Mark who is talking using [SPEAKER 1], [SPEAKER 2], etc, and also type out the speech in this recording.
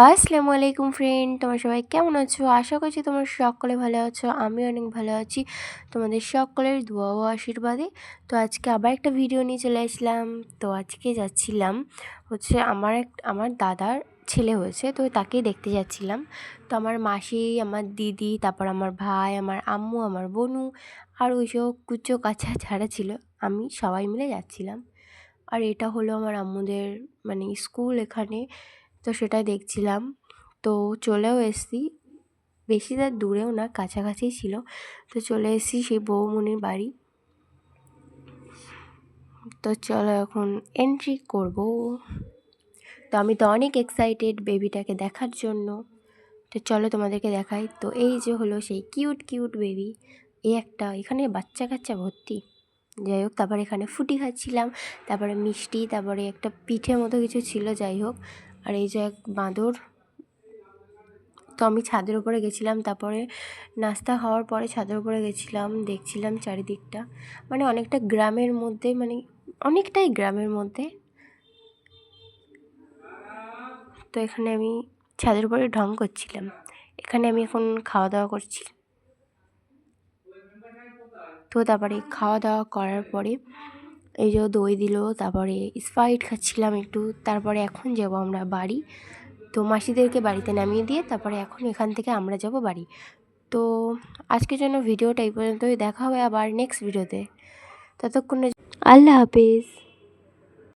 [SPEAKER 1] আসসালামু আলাইকুম ফ্রেন্ড, তোমরা সবাই কেমন আছো? আশা করছি তোমরা সকলে ভালো আছো। আমি অনেক ভালো আছি তোমাদের সকলের দোয়া ও আশীর্বাদে। তো আজকে আবার একটা ভিডিও নিয়ে চলে আসলাম। তো আজকে যাচ্ছিলাম হচ্ছে আমার দাদার ছেলে হয়েছে, তো তাকেই দেখতে যাচ্ছিলাম। তো আমার মাসি, আমার দিদি, তারপর আমার ভাই, আমার আম্মু, আমার বোনু আর ওইসব কুচো কাছা ছাড়া ছিল, আমি সবাই মিলে যাচ্ছিলাম। আর এটা হলো আমার আম্মুদের মানে স্কুল এখানে, তো সেটাই দেখছিলাম। তো চলেও এসেছি, বেশি তার দূরেও না, কাছাকাছিই ছিল। তো চলে এসেছি সেই বৌমনির বাড়ি। তো চলো এখন এন্ট্রি করব। তো আমি তো অনেক এক্সাইটেড বেবিটাকে দেখার জন্য। তো চলো তোমাদেরকে দেখাই। তো এই যে হলো সেই কিউট কিউট বেবি, এই একটা এখানে বাচ্চা কাচ্চা ভর্তি। যাই হোক, তারপরে এখানে ফুটি খাচ্ছিলাম, তারপরে মিষ্টি, তারপরে একটা পিঠে মতো কিছু ছিল, যাই হোক। আর এই যে এক বাঁদর। তো আমি ছাদের উপরে গেছিলাম, তারপরে নাস্তা খাওয়ার পরে ছাদের উপরে গেছিলাম, দেখছিলাম চারিদিকটা, মানে অনেকটা গ্রামের মধ্যে, মানে অনেকটাই গ্রামের মধ্যে। তো এখানে আমি ছাদের উপরে ঢং করছিলাম। এখানে আমি এখন খাওয়া দাওয়া করছি। তো তারপরে খাওয়া দাওয়া করার পরে এই যে দই দিল, তারপরে স্প্রাইট খাচ্ছিলাম একটু। তারপরে এখন যাব আমরা বাড়ি। তো মাসিদেরকে বাড়িতে নামিয়ে দিয়ে তারপরে এখন এখান থেকে আমরা যাব বাড়ি। তো আজকের জন্য ভিডিওটা এই পর্যন্তই। দেখা হবে আবার নেক্সট ভিডিওতে। ততক্ষণে আল্লাহ হাফিজ।